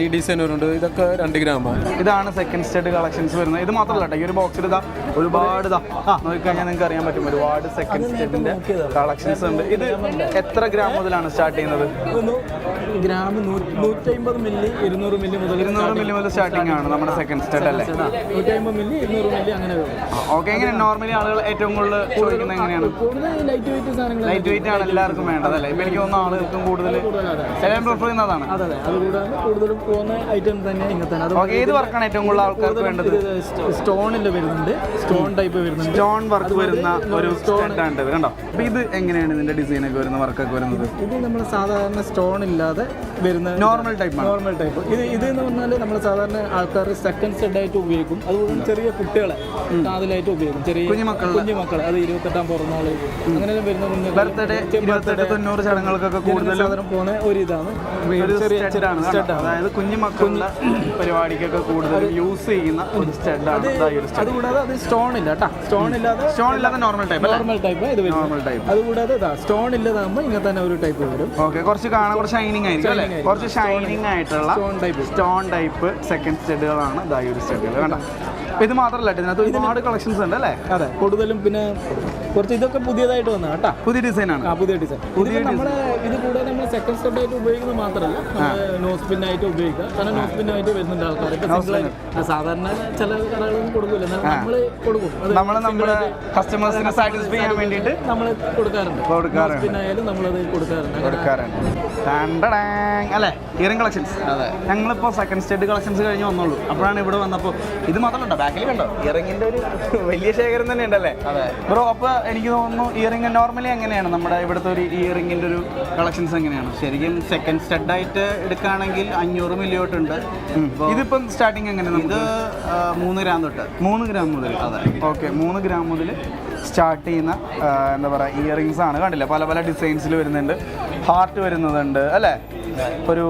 ഈ ഡിസൈൻ വരുന്നുണ്ട്. ഇതൊക്കെ 2 ഗ്രാമാണ്. ഇതാണ് സെക്കൻഡ് സ്റ്റഡ് കളക്ഷൻസ് വരുന്നത്. ഇത് മാത്രമല്ല കേട്ടോ, ഈ ഒരു ബോക്സിൽ ഇതാ ഒരുപാട് നോക്കിക്കഴിഞ്ഞാൽ നിങ്ങൾക്ക് അറിയാൻ പറ്റും ഒരുപാട് സെക്കൻഡ് സ്റ്റഡിൻ്റെ കളക്ഷൻസ് ഉണ്ട്. ഇത് എത്ര ഗ്രാം മുതലാണ് സ്റ്റാർട്ട് ചെയ്യുന്നത്? ഗ്രാം 150 മില്ലി 200 മില്ലി മുതൽ 200 മില്ലി മുതൽ സ്റ്റാർട്ടിംഗ് ആണ് നമ്മുടെ സെക്കൻഡ് സ്റ്റഡ് അല്ലേ? 150 മില്ലി 200 മില്ലി അങ്ങനെ വരും. ഓക്കെ, എങ്ങനെ നോർമലി ആളുകൾ ഏറ്റവും കൂടുതൽ ചോദിക്കുന്നത് എങ്ങനെയാണ്? ലൈറ്റ് വെയിറ്റ് സാധനങ്ങൾ, ലൈറ്റ് വെയിറ്റ് ആണ് എല്ലാവർക്കും വേണ്ടത് അല്ലേ? ഇപ്പം എനിക്ക് തോന്നുന്ന ആളുകൾക്കും കൂടുതൽ എല്ലാം പ്രിഫർ ചെയ്യുന്നതാണ്. അതെ, അതുകൂടാതെ കൂടുതലും പോകുന്ന ഐറ്റം തന്നെ ഇങ്ങനെ തന്നെ. ഓക്കെ, ഏത് വർക്കാണ് ഏറ്റവും കൂടുതൽ ആൾക്കാർക്ക് വേണ്ടത്? സ്റ്റോണിൽ വരുന്നുണ്ട്, സ്റ്റോൺ ടൈപ്പ് വരുന്നുണ്ട്, സ്റ്റോൺ വർക്ക് വരുന്ന ഒരു സ്റ്റഡാണ് ഇത് കണ്ടോ. അപ്പോൾ ഇത് എങ്ങനെയാണ് ഇതിന്റെ ഡിസൈൻ ഒക്കെ വരുന്ന വർക്കൊക്കെ വരുന്നത്? ഇത് നമ്മൾ സാധാരണ സ്റ്റോൺ ഇല്ലാതെ വരുന്ന നോർമൽ ടൈപ്പ്. ഇത് എന്ന് പറഞ്ഞാൽ നമ്മൾ സാധാരണ ആൾക്കാർ സെക്കൻഡ് സ്റ്റഡായിട്ട് ഉപയോഗിക്കും. അതുകൊണ്ട് ചെറിയ കുട്ടികളെ കാതിലായിട്ട് ഉപയോഗിക്കും. ചെറിയ കുഞ്ഞുമക്കൾ, അത് 28ാം പിറന്നാള് അങ്ങനെ വരുന്ന ബർത്ത്ഡേ 28, 90 ചടങ്ങുകൾക്കൊക്കെ കൂടുതൽ പോകുന്ന ഒരു ഇതാണ്. അതായത് കുഞ്ഞുമക്കളുടെ പരിപാടിക്കൊക്കെ കൂടുതൽ യൂസ് ചെയ്യുന്ന ഒരു സ്റ്റഡാണ്. അതുകൂടാതെ അത് സ്റ്റോൺ ഇല്ല കേട്ടോ. സ്റ്റോൺ ഇല്ലാതെ നോർമൽ ടൈപ്പ് ഇത് നോർമൽ ടൈപ്പ്. അതുകൂടാതെ സ്റ്റോൺ ഇല്ലാതാകുമ്പോൾ ഇങ്ങനെ തന്നെ ഒരു ടൈപ്പ് വരും. ഓക്കെ, കുറച്ച് കാണാൻ കുറച്ച് ഷൈനിങ് ആയിരിക്കും അല്ലേ? കുറച്ച് ഷൈനിങ് ആയിട്ടുള്ള സ്റ്റോൺ ടൈപ്പ് സെക്കൻഡ് സ്റ്റഡുകളാണ് ഈ ഒരു സ്റ്റഡുകൾ കണ്ടോ. ഇത് മാത്രമല്ല, ഇതിനകത്ത് ഒരുപാട് കളക്ഷൻസ് ഉണ്ട് അല്ലേ? അതെ, കൂടുതലും പിന്നെ കുറച്ച് ഇതൊക്കെ പുതിയതായിട്ട് വന്ന കേട്ടോ. പുതിയ ഡിസൈനാണ്. പുതിയ ഡിസൈൻ. നമ്മൾ ഇത് കൂടാതെ നമ്മൾ സെക്കൻഡ് സ്റ്റെപ്പായിട്ട് ഉപയോഗിക്കുന്നത് മാത്രമല്ല, നോസ് പിന്നായിട്ട് ഉപയോഗിക്കുക. കാരണം നോസ് പിന്നായിട്ട് വരുന്നുണ്ട് ആൾക്കാർ. സാധാരണ ചില കടകളൊന്നും കൊടുക്കില്ല, നമ്മൾ കൊടുക്കും. നമ്മൾ നമ്മുടെ കസ്റ്റമേഴ്സിനെ സാറ്റിസ്ഫൈ ചെയ്യാൻ വേണ്ടിയിട്ട് നമ്മൾ കൊടുക്കാറുണ്ട്. പിന്നായാലും നമ്മളത് കൊടുക്കാറുണ്ട് അല്ലേ? Earring collections. അതെ, ഞങ്ങളിപ്പോൾ സെക്കൻഡ് സ്റ്റെഡ് കളക്ഷൻസ് കഴിഞ്ഞ് വന്നുള്ളൂ. അപ്പോഴാണ് ഇവിടെ വന്നപ്പോൾ ഇത് മാത്രമല്ല, ബാക്കിൽ കണ്ടോ ഇയറിംഗിന്റെ ഒരു വലിയ ശേഖരം തന്നെ ഉണ്ടല്ലേ ബ്രോ? അപ്പോൾ എനിക്ക് തോന്നുന്നു ഇയറിംഗ് നോർമലി എങ്ങനെയാണ് നമ്മുടെ ഇവിടുത്തെ ഒരു ഇയറിംഗിന്റെ ഒരു കളക്ഷൻസ് എങ്ങനെയാണ്? ശരിക്കും സെക്കൻഡ് സ്റ്റഡായിട്ട് എടുക്കുകയാണെങ്കിൽ 500 മില്ലി തൊട്ടുണ്ട്. ഇതിപ്പം സ്റ്റാർട്ടിങ് എങ്ങനെയാണ്? ഇത് 3 ഗ്രാം തൊട്ട്. 3 ഗ്രാം മുതൽ. അതെ, ഓക്കെ, 3 ഗ്രാം മുതൽ സ്റ്റാർട്ട് ചെയ്യുന്ന എന്താ പറയുക ഇയറിങ്സ് ആണ്. കണ്ടില്ല, പല പല ഡിസൈൻസിൽ വരുന്നുണ്ട്. ഹാർട്ട് വരുന്നതുണ്ട് അല്ലേ? ഒരു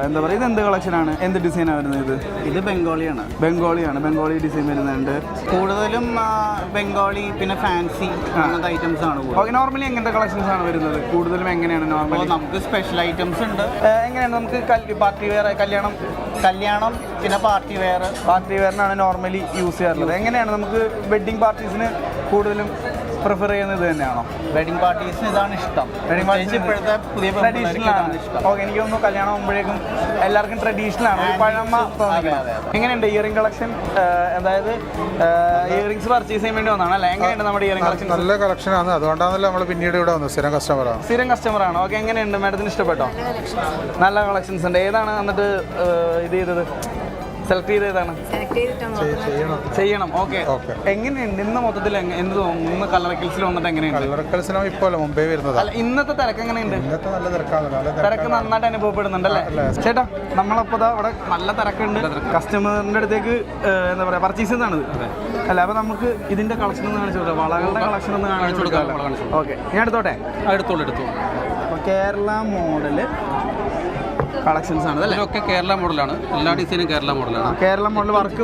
എന്താ പറയുക, ഇത് എന്ത് കളക്ഷനാണ്, എന്ത് ഡിസൈനാണ് വരുന്നത്? ഇത് ബംഗാളിയാണ്. ബംഗാളി ഡിസൈൻ വരുന്നുണ്ട്. കൂടുതലും ബംഗാളി പിന്നെ ഫാൻസി അങ്ങനത്തെ ഐറ്റംസ് ആണ്. ഓക്കെ, നോർമലി എങ്ങനത്തെ കളക്ഷൻസ് ആണ് വരുന്നത്? കൂടുതലും എങ്ങനെയാണ് നോർമലി? നമുക്ക് സ്പെഷ്യൽ ഐറ്റംസ് ഉണ്ട്. എങ്ങനെയാണ് നമുക്ക് പാർട്ടി വെയർ, കല്യാണം പിന്നെ പാർട്ടി വെയറിനാണ് നോർമലി യൂസ് ചെയ്യാറുള്ളത്. എങ്ങനെയാണ് നമുക്ക് വെഡ്ഡിങ് പാർട്ടീസിന് കൂടുതലും പ്രിഫർ ചെയ്യുന്നത് തന്നെയാണോ? വെഡിങ് പാർട്ടീസിന് ഇതാണ് ഇഷ്ടം. വെഡിങ് പാർട്ടീസ് ഇപ്പോഴത്തെ പുതിയ ട്രഡീഷണൽ ആണ് ഇഷ്ടം. ഓക്കെ, എനിക്ക് തോന്നുന്നു കല്യാണം ആകുമ്പോഴേക്കും എല്ലാവർക്കും ട്രഡീഷണൽ ആണ്, ഒരു പഴമ തോന്നിക്കുന്നത്. എങ്ങനെയുണ്ട് ഇയറിംഗ് കളക്ഷൻ? അതായത് ഇയറിംഗ്സ് പർച്ചേസ് ചെയ്യാൻ വേണ്ടി വന്നതാണ് അല്ലേ? എങ്ങനെയുണ്ട് നമ്മുടെ ഇയറിംഗ് കളക്ഷൻ? നല്ല കളക്ഷനാണ്, അതുകൊണ്ടാണല്ലോ നമ്മൾ പിന്നീട് ഇവിടെ വന്നത്. സ്ഥിരം കസ്റ്റമറാണ്. ഓക്കെ, എങ്ങനെയുണ്ട് മാഡത്തിന് ഇഷ്ടപ്പെട്ടോ? നല്ല കളക്ഷൻസ് ഉണ്ട്. ഏതാണ് എന്നിട്ട് ഇത് ചെയ്തത് സെലക്ട് ചെയ്തതാണ് ചെയ്യണം. ഓക്കെ, എങ്ങനെയുണ്ട് ഇന്ന് മൊത്തത്തിൽ എന്ത് തോന്നുന്നു? ഇന്ന് കളറക്കൽസിൽ വന്നിട്ട് എങ്ങനെയുണ്ട്? ഇപ്പോൾ മുമ്പേ വരുന്നത് അല്ല, ഇന്നത്തെ തിരക്ക് എങ്ങനെയുണ്ട്? ഇന്നത്തെ നല്ല തിരക്കാണ്. തിരക്ക് നന്നായിട്ട് അനുഭവപ്പെടുന്നുണ്ടല്ലേ ചേട്ടാ? നമ്മളപ്പോൾ ഇവിടെ നല്ല തിരക്കുണ്ട്. കസ്റ്റമറിന്റെ അടുത്തേക്ക് എന്താ പറയാ പർച്ചേസ് ചെയ്യുന്നതാണിത് അല്ല? അപ്പൊ നമുക്ക് ഇതിന്റെ കളക്ഷൻ ഒന്ന് കാണിച്ചു കൊടുക്കാം, വളകളുടെ കളക്ഷൻ ഒന്ന് കാണിച്ചു കൊടുക്കാം. ഓക്കെ, ഞാൻ എടുത്തോട്ടെ? എടുത്തു. അപ്പോൾ കേരള മോഡല് കളക്ഷൻസ് ആണ് അല്ലേ? ഇതൊക്കെ കേരള മോഡലാണ്, എല്ലാ ഡിസൈനും കേരള മോഡലാണ്. കേരള മോഡൽ വർക്ക്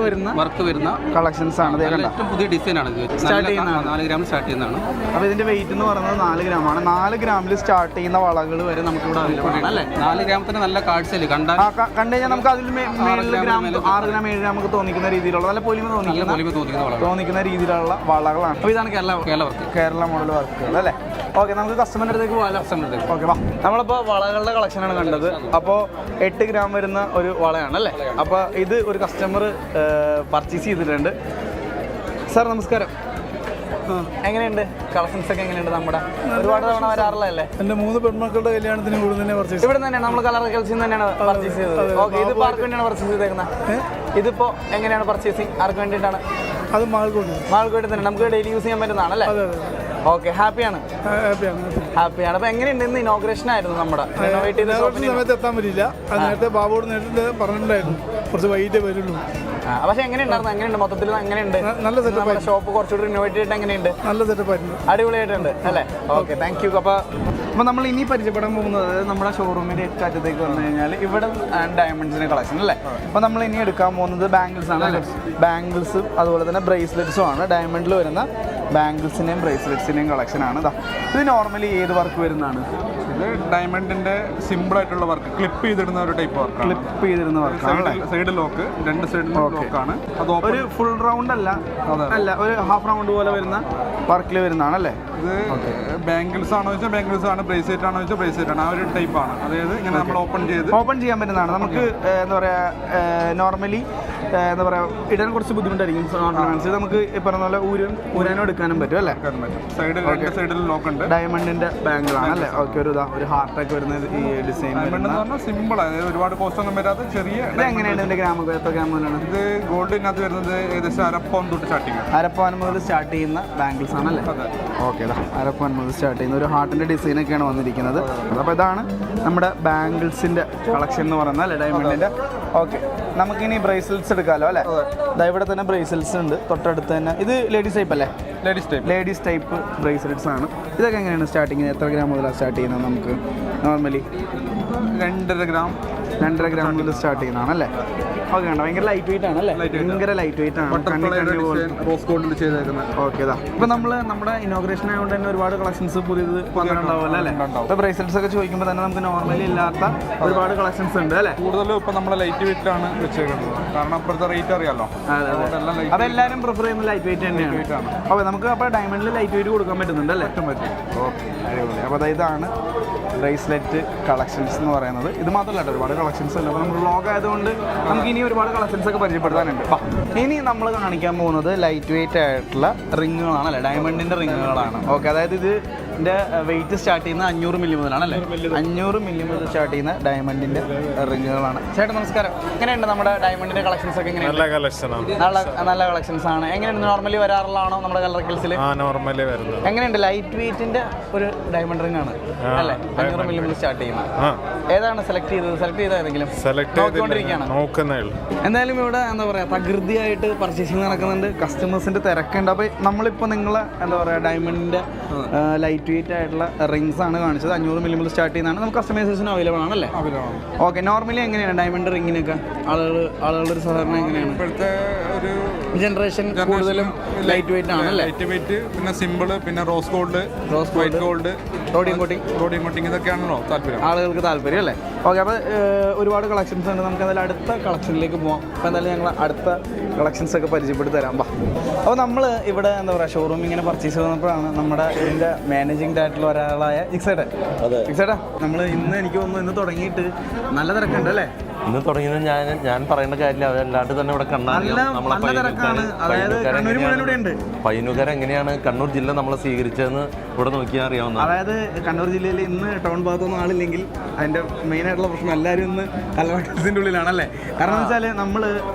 വരുന്ന കളക്ഷൻസ് ആണ്. ഏറ്റവും പുതിയ ഡിസൈനാണ് ഇത്. സ്റ്റാർട്ട് ചെയ്യുന്നതാണ് 4 ഗ്രാം സ്റ്റാർട്ട് ചെയ്യുന്നതാണ്. അപ്പോൾ ഇതിന്റെ വെയിറ്റ് എന്ന് പറയുന്നത് 4 ഗ്രാമാണ്. 4 ഗ്രാമിൽ സ്റ്റാർട്ട് ചെയ്യുന്ന വളകൾ വരെ നമുക്ക് ഇവിടെ അവൈലബിൾ ആണ് അല്ലേ? 4 ഗ്രാമത്തിന് നല്ല കാഴ്ചയിൽ കണ്ടു കഴിഞ്ഞാൽ നമുക്ക് അതിൽ 6 ഗ്രാം 7 ഗ്രാം നമുക്ക് തോന്നിക്കുന്ന രീതിയിലുള്ള നല്ല പൊലിമ തോന്നിക്കുന്ന രീതിയിലുള്ള വളകളാണ്. അപ്പോൾ ഇതാണ് കേരള മോഡൽ വർക്കുകൾ അല്ലേ? ഓക്കെ, നമുക്ക് കസ്റ്റമറിൻ്റെ അടുത്തേക്ക് പോകാം. ഓക്കെ, വാ. നമ്മളിപ്പോൾ വളകളുടെ കളക്ഷനാണ് കണ്ടത്. അപ്പോൾ 8 ഗ്രാം വരുന്ന ഒരു വളയാണ് അല്ലേ? അപ്പോൾ ഇത് ഒരു കസ്റ്റമർ പർച്ചേസ് ചെയ്തിട്ടുണ്ട്. സാർ നമസ്കാരം. എങ്ങനെയുണ്ട് കളക്ഷൻസ് ഒക്കെ? എങ്ങനെയുണ്ട്? നമ്മുടെ ഒരുപാട് തവണ വരാറുള്ളതല്ലേ? എൻ്റെ 3 പെൺമക്കളുടെ കല്യാണത്തിന് ഇവിടെ തന്നെ പർച്ചേസ് ഇവിടെ തന്നെയാണ് നമ്മൾ കളറക്കൽസിൽ നിന്ന് തന്നെയാണ് പർച്ചേസ് ചെയ്തത്. ഓക്കെ, ഇതിപ്പോൾ ആർക്ക് വേണ്ടിയാണ് പർച്ചേസ് ചെയ്തേക്കുന്നത്? ഇതിപ്പോൾ എങ്ങനെയാണ് പർച്ചേസിങ്? ആർക്ക് വേണ്ടിയിട്ടാണ്? അത് മാൾക്കോട്ട് തന്നെ നമുക്ക് ഡെയിലി യൂസ് ചെയ്യാൻ പറ്റുന്നതാണല്ലേ? ഓക്കെ, ഹാപ്പിയാണ്. അപ്പോൾ എങ്ങനെയുണ്ട്? ഇന്ന് ഇനോഗ്രേഷൻ ആയിരുന്നു നമ്മുടെ റിനോവേറ്റ് ചെയ്ത സമയത്ത് എത്താൻ പറ്റില്ല. നേരത്തെ ബാബുவோട് നേരിട്ട് പറഞ്ഞിട്ടുണ്ടായിരുന്നു കുറച്ച് വൈകിട്ടേ വരുള്ളൂ. പക്ഷെ എങ്ങനെയുണ്ട് മൊത്തത്തിൽ? എങ്ങനെയുണ്ട്? നല്ല സെറ്റപ്പ്. ഷോപ്പ് കുറച്ചുകൂടി റിനോവേറ്റ് ചെയ്തിട്ട് എങ്ങനെയുണ്ട്? നല്ല സെറ്റപ്പായിരുന്നു, അടിപൊളിയായിട്ടുണ്ട് അല്ലേ? Okay, thank you. അപ്പോൾ നമ്മൾ ഇനി പരിചയപ്പെടാൻ പോകുന്നത് നമ്മുടെ ഷോറൂമിൻ്റെ അറ്റത്തേക്ക് വന്നു കഴിഞ്ഞാൽ ഇവിടെ ഡയമണ്ട്സിൻ്റെ കളക്ഷൻ അല്ലേ? അപ്പോൾ നമ്മൾ ഇനി എടുക്കാൻ പോകുന്നത് ബാംഗിൾസ് ആണ് അല്ലേ? ബാംഗിൾസും അതുപോലെ തന്നെ ബ്രേസ്ലെറ്റ്സും ആണ്. ഡയമണ്ടിൽ വരുന്ന ബാംഗിൾസിൻ്റെയും ബ്രേസ്ലെറ്റ്സിൻ്റെയും കളക്ഷനാണ്. ഇത് നോർമലി ഏത് വർക്ക് വരുന്നതാണ്? ഇത് ഡയമണ്ടിന്റെ സിമ്പിൾ ആയിട്ടുള്ള വർക്ക്, ക്ലിപ്പ് ചെയ്തിടുന്ന ഒരു ടൈപ്പ് വർക്ക്. ക്ലിപ്പ് ചെയ്തിരുന്ന വർക്കാണ്. സൈഡ് ലോക്ക്, 2 സൈഡിലും ലോക്കാണ്. അത് ഒരു ഫുൾ റൗണ്ട് അല്ല, ഒരു ഹാഫ് റൗണ്ട് പോലെ വരുന്ന വർക്കിൽ വരുന്നതാണല്ലേ? ഇത് ബാംഗിൾസ് ആണോ വെച്ചാൽ ബാംഗിൾസ് ആണ്, ബ്രേസ്ലെറ്റ് ആണോ വെച്ചാൽ ബ്രേസ്ലെറ്റ് ആണ്. ആ ഒരു ടൈപ്പാണ്. അതായത് ഇങ്ങനെ നമ്മൾ ഓപ്പൺ ചെയ്യാൻ പറ്റുന്നതാണ്. നമുക്ക് എന്താ പറയുക, നോർമലി എന്താ പറയുക ഇടാൻ കുറച്ച് ബുദ്ധിമുട്ടായിരിക്കും. ഇത് നമുക്ക് ഈ പറഞ്ഞ പോലെ ഊരാനും എടുക്കാനും പറ്റും അല്ലേ? സൈഡിൽ ലോക്ക് ഉണ്ട്. ഡയമണ്ടിന്റെ ബാംഗിളാണ് അല്ലേ? ഓക്കെ, ഒരു ഹാർട്ടൊക്കെ വരുന്ന ഈ ഡിസൈൻ സിമ്പിൾ, അതായത് ഒരുപാട് കോസ്റ്റ് ഒന്നും വരാതെ ചെറിയ. ഇത് എങ്ങനെയാണ് ഇതിന്റെ ഗ്രാമൊക്കെ? എത്ര ഗ്രാമിലാണ് ഇത്? ഗോൾഡിനകത്ത് വരുന്നത് ഏകദേശം 1.5 പവൻ തൊട്ട് സ്റ്റാർട്ടിങ്. 1.5 പവൻ മുതൽ സ്റ്റാർട്ട് ചെയ്യുന്ന ബാംഗിൾസ് ആണല്ലേ? ഓക്കെ, 1.5 പവൻ മുതൽ സ്റ്റാർട്ട് ചെയ്യുന്ന ഒരു ഹാർട്ടിന്റെ ഡിസൈനൊക്കെയാണ് വന്നിരിക്കുന്നത്. അപ്പോൾ ഇതാണ് നമ്മുടെ ബാംഗിൾസിന്റെ കളക്ഷൻ എന്ന് പറയുന്നത് അല്ലേ? ഡയമണ്ടിന്റെ. ഓക്കെ, നമുക്കിനി ബ്രേസ്ലെറ്റ്സ് എടുക്കാമല്ലോ അല്ലേ? ഇവിടെ തന്നെ ബ്രേസ്ലെറ്റ്സ് ഉണ്ട് തൊട്ടടുത്ത് തന്നെ. ഇത് ലേഡീസ് ടൈപ്പ് അല്ലേ? ലേഡീസ് ടൈപ്പ് ബ്രേസ്ലെറ്റ്സ് ആണ്. ഇതൊക്കെ എങ്ങനെയാണ് സ്റ്റാർട്ടിങ്? എത്ര ഗ്രാം മുതലാണ് സ്റ്റാർട്ട് ചെയ്യുന്നത്? നമുക്ക് നോർമലി 2.5 ഗ്രാം മുതൽ സ്റ്റാർട്ട് ചെയ്യുന്നതാണ് അല്ലേ? ഓക്കെ, കണ്ടോ ഭയങ്കര ലൈറ്റ് വെയിറ്റ് ആണ് അല്ലേ? ഭയങ്കര ലൈറ്റ് വെയിറ്റ് ആണ്. റോസ് ഗോൾഡിൽ ചെയ്തേക്കുന്നത്. ഓക്കെ, ഇപ്പൊ നമ്മള് നമ്മുടെ ഇനോഗ്രേഷൻ ആയതുകൊണ്ട് തന്നെ ഒരുപാട് കളക്ഷൻസ് പുതിയത് വന്നിട്ടുണ്ടാവും അല്ലേ? ഇപ്പൊ ബ്രേസ്ലെറ്റ്സ് ഒക്കെ ചോദിക്കുമ്പോൾ തന്നെ നമുക്ക് നോർമലി ഇല്ലാത്ത ഒരുപാട് കളക്ഷൻസ് ഉണ്ട് അല്ലേ? കൂടുതലും ഇപ്പൊ നമ്മളെ ലൈറ്റ് വെയിറ്റിലാണ് വെച്ചേക്കുന്നത്, കാരണം അപ്പോഴത്തെ റേറ്റ് അറിയാലോ. അപ്പൊ എല്ലാവരും പ്രിഫർ ചെയ്യുന്ന ലൈറ്റ് വെയിറ്റ് തന്നെയാണ്. ഓക്കെ, നമുക്ക് അപ്പോൾ ഡയമണ്ടിൽ ലൈറ്റ് വെയിറ്റ് കൊടുക്കാൻ പറ്റുന്നുണ്ട് അല്ലേ? പറ്റും. ഓക്കെ, അടിപൊളി. അപ്പോൾ ഇതാണ് ബ്രേസ്ലെറ്റ് കളക്ഷൻസ് എന്ന് പറയുന്നത്. ഇത് മാത്രമല്ല കേട്ടോ, ഒരുപാട് കളക്ഷൻസ് ഉണ്ട്. അപ്പോൾ നമ്മൾ വ്ളോഗ് ആയതുകൊണ്ട് നമുക്ക് ഇനി ഒരുപാട് കളക്ഷൻസ് ഒക്കെ പരിചയപ്പെടുത്താനുണ്ട്. ഇനി നമ്മൾ കാണിക്കാൻ പോകുന്നത് ലൈറ്റ് വെയിറ്റ് ആയിട്ടുള്ള റിങ്ങുകളാണ് അല്ലേ? ഡയമണ്ടിൻ്റെ റിങ്ങുകളാണ്. ഓക്കെ, അതായത് ഇതിൻ്റെ വെയിറ്റ് സ്റ്റാർട്ട് ചെയ്യുന്ന 500 മില്ലി മുതലാണ് അല്ലേ? 500 മില്ലി മുതൽ സ്റ്റാർട്ട് ചെയ്യുന്ന ഡയമണ്ടിൻ്റെ റിങ്ങുകളാണ്. ചേട്ടാ നമസ്കാരം. എങ്ങനെയുണ്ട് നമ്മുടെ ഡയമണ്ടിൻ്റെ കളക്ഷൻസ് ഒക്കെ? എങ്ങനെയാണ്? നല്ല കളക്ഷൻസ് ആണ്. എങ്ങനെയുണ്ട്? നോർമലി വരാറുള്ളതാണോ നമ്മുടെ കളറക്കൽസിൽ? നോർമലി വരുന്നത്. എങ്ങനെയുണ്ട്? ലൈറ്റ് വെയിറ്റിൻ്റെ ഒരു ഡയമണ്ട് റിംഗ് ആണ് അല്ലേ? 500 മില്ലി മുതൽ സ്റ്റാർട്ട് ചെയ്യുന്നത്. ഏതാണ് സെലക്ട് ചെയ്തത്? ഏതെങ്കിലും നോക്കിക്കൊണ്ടിരിക്കുകയാണ്? എന്തായാലും ഇവിടെ എന്താ പറയുക തകൃതിയായിട്ട് പർച്ചേസിങ് നടക്കുന്നുണ്ട്. കസ്റ്റമേഴ്സിൻ്റെ തിരക്കുണ്ട്. അപ്പോൾ നമ്മളിപ്പോൾ നിങ്ങളെ എന്താ പറയുക ഡയമണ്ടിൻ്റെ ലൈറ്റ് വെയിറ്റ് ആയിട്ടുള്ള റിങ്സ് ആണ് കാണിച്ചത്. 500 മില്ലി മുതൽ സ്റ്റാർട്ട് ചെയ്യുന്നതാണ്. നമുക്ക് കസ്റ്റമൈസേഷന് അവൈലബിൾ ആണല്ലേ? ഓക്കെ, നോർമലി എങ്ങനെയാണ് ഡയമണ്ട് റിങ്ങിനൊക്കെ ആളുകളുടെ ഒരു സാധാരണ എങ്ങനെയാണ്? ഇപ്പോഴത്തെ ഒരു ജനറേഷൻ കൂടുതലും ലൈറ്റ് വെയിറ്റ് ആണ് അല്ലേ? ലൈറ്റ് വെയിറ്റ്, പിന്നെ സിമ്പിൾ, പിന്നെ rose gold, white gold, rhodium coating ഇതൊക്കെയാണല്ലോ ആളുകൾക്ക് താല്പര്യം അല്ലേ? ഓക്കെ, അപ്പോൾ ഒരുപാട് കളക്ഷൻസ് ഉണ്ട്. നമുക്ക് എന്തായാലും അടുത്ത കളക്ഷനിലേക്ക് പോകാം. അപ്പോൾ എന്തായാലും ഞങ്ങൾ അടുത്ത കളക്ഷൻസ് ഒക്കെ പരിചയപ്പെടുത്തി തരാം. അപ്പോൾ നമ്മൾ ഇവിടെ എന്താ പറയുക ഷോറൂം ഇങ്ങനെ പർച്ചേസ് ചെയ്യുന്നപ്പോഴാണ് നമ്മുടെ ഇതിൻ്റെ മാനേജിംഗ് ഡയറക്ടറിൽ ഒരാളായ ജിക്സേട്ടാ. നമ്മൾ എനിക്ക് തോന്നുന്നു ഇന്ന് തുടങ്ങിയിട്ട് നല്ല തിരക്കുണ്ട് അല്ലേ? ഇന്ന് തുടങ്ങിയത് ഞാൻ പറയേണ്ട കാര്യമില്ല, അതല്ലാണ്ട് തന്നെ ഇവിടെ പയ്യന്നൂർ എങ്ങനെയാണ് കണ്ണൂർ ജില്ല നമ്മളെ സ്വീകരിച്ചതെന്ന് ഇവിടെ നോക്കിയാൽ അറിയാവുന്ന. അതായത് കണ്ണൂർ ജില്ലയിൽ ഇന്ന് ടൗൺ ഭാഗത്തൊന്നും ആളില്ലെങ്കിൽ അതിന്റെ മെയിൻ ആയിട്ടുള്ള പ്രശ്നം എല്ലാവരും ഇന്ന് കല്ലറ കൽസിന്റെ ഉള്ളിലാണല്ലേ. കാരണം എന്ന് വെച്ചാൽ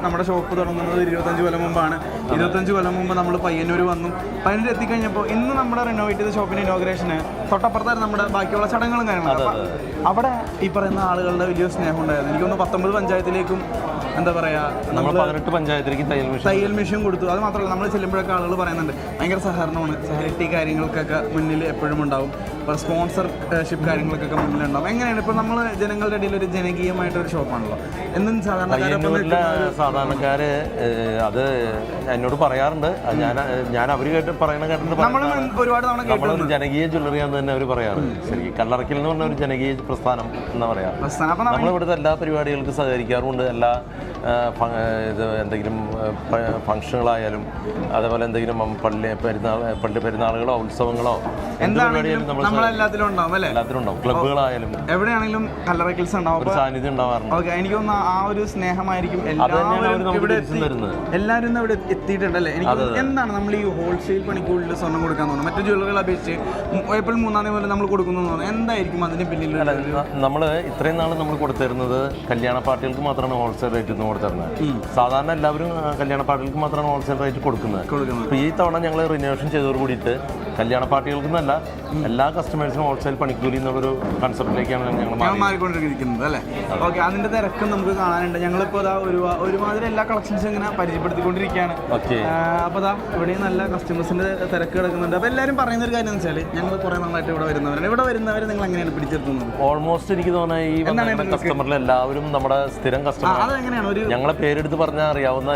നമ്മുടെ ഷോപ്പ് തുടങ്ങുന്നത് 25 കൊല്ലം മുമ്പാണ്. 25 കൊല്ലം മുമ്പ് നമ്മൾ പയ്യന്നൂർ വന്നു. പയ്യന്നൂർ എത്തിക്കഴിഞ്ഞപ്പോൾ ഇന്ന് നമ്മുടെ റിനോവേറ്റ് ചെയ്ത ഷോപ്പിന്റെ ഇനോഗ്രേഷന് തൊട്ടപ്പുറത്തായിരുന്നു നമ്മുടെ ബാക്കിയുള്ള ചടങ്ങുകളും കാര്യങ്ങളും. അവിടെ ഈ പറയുന്ന ആളുകളുടെ വലിയ സ്നേഹം ഉണ്ടായിരുന്നു. എനിക്കൊന്ന് 19 പഞ്ചായത്തിലേക്കും എന്താ പറയാ, നമ്മൾ 18 പഞ്ചായത്തിലേക്ക് തയ്യൽ മെഷീൻ കൊടുത്തു. അത് മാത്രമല്ല നമ്മൾ ചെല്ലുമ്പോഴൊക്കെ ആളുകൾ പറയുന്നുണ്ട് ഭയങ്കര സഹകരണമാണ്, സഹകരിറ്റി കാര്യങ്ങൾക്കൊക്കെ മുന്നിൽ എപ്പോഴും ഉണ്ടാവും, സ്പോൺസർഷിപ്പ് കാര്യങ്ങൾക്കൊക്കെ മുന്നിലുണ്ടാവും. എങ്ങനെയാണ് ഇപ്പോൾ നമ്മൾ ജനങ്ങളുടെ ഇടയിൽ ഒരു ജനകീയമായിട്ടൊരു ഷോപ്പാണല്ലോ. എന്നും സാധാരണക്കാര് അത് എന്നോട് പറയാറുണ്ട്. ഞാൻ അവർ പറയുന്ന കേട്ടിട്ട് ഒരുപാട് തവണ നമ്മളൊരു ജനകീയ ജ്വല്ലറിയാന്ന് തന്നെ അവർ പറയാറ്. ശരിക്കും കല്ലറക്കൽ എന്ന് പറഞ്ഞ ഒരു ജനകീയ പ്രസ്ഥാനം എന്നാ പറയാ. നമ്മളിവിടുത്തെ എല്ലാ പരിപാടികൾക്കും സഹകരിക്കാറുമുണ്ട്. എല്ലാ എന്തെങ്കിലും ഫംഗ്ഷനുകളായാലും അതേപോലെ എന്തെങ്കിലും പെരുന്നാളുകളോ ഉത്സവങ്ങളോ എല്ലാത്തിലും ഉണ്ടാവും. ക്ലബ്ബുകളായാലും എവിടെയാണെങ്കിലും കല്ലറക്കൽസ് ഉണ്ടാവും, സാന്നിധ്യം ഉണ്ടാവാറുണ്ട്. എനിക്ക് തോന്നുന്നു ആ ഒരു സ്നേഹമായിരിക്കും എല്ലാവരും ഇവിടെ എത്തിയിട്ടുണ്ടല്ലേ. എനിക്ക് എന്താണ് നമ്മൾ ഈ ഹോൾസെയിൽ പണിക്കൂലിൽ സ്വർണ്ണം കൊടുക്കാൻ തോന്നുന്നു മറ്റു ജ്വല്ലറികളെ അപേക്ഷിച്ച് ഏപ്രിൽ 3-ാം തീയതി മുതൽ നമ്മൾ കൊടുക്കുന്നു തോന്നുന്നു. എന്തായിരിക്കും അതിന് പിന്നിൽ? നമ്മൾ ഇത്രയും നാൾ നമ്മൾ കൊടുത്തിരുന്നത് കല്യാണ പാർട്ടികൾക്ക് മാത്രമാണ് ഹോൾസെയിൽ റേറ്റ് ഒന്നും കൊടുത്തിരുന്നത്. സാധാരണ എല്ലാവരും കല്യാണ പാർട്ടികൾക്ക് മാത്രമാണ് ഹോൾസെയിൽ റേറ്റ് കൊടുക്കുന്നത്. അപ്പോൾ ഈ തവണ ഞങ്ങൾ റിനോവേഷൻ ചെയ്തതോട് കൂടിയിട്ട് കല്യാണ പാർട്ടികൾക്കെന്നല്ല എല്ലാ കസ്റ്റമേഴ്സിനും ഹോൾസെയിൽ പണിക്കൂലി എന്നുള്ളൊരു കൺസെപ്റ്റിലേക്കാണ് ഞങ്ങൾ മാറിക്കൊണ്ടിരിക്കുന്നത് അല്ലേ. ഓക്കെ, അതിന്റെ തിരക്കും നമുക്ക് കാണാനുണ്ട്. ഞങ്ങളിപ്പോൾ അതാ ഒരുമാതിരി എല്ലാ കളക്ഷൻസും ഇങ്ങനെ പരിചയപ്പെടുത്തിക്കൊണ്ടിരിക്കുകയാണ്. അപ്പോൾ അതാ ഇവിടെയും നല്ല കസ്റ്റമേഴ്സിന്റെ തിരക്ക് കിടക്കുന്നുണ്ട്. അപ്പോൾ എല്ലാവരും പറയുന്ന ഒരു കാര്യം എന്ന് വെച്ചാൽ ഞങ്ങൾ കുറേ നാളായിട്ട് ഇവിടെ വരുന്നവരെ നിങ്ങൾ എങ്ങനെയാണ് പിടിച്ചെടുക്കുന്നത്? ഓൾമോസ്റ്റ് എനിക്ക് തോന്നുന്നത് ഈ കസ്റ്റമറിൽ എല്ലാവരും നമ്മുടെ സ്ഥിരം കസ്റ്റമർ. ഞങ്ങളെ പേരെടുത്ത് പറഞ്ഞാൽ അറിയാവുന്ന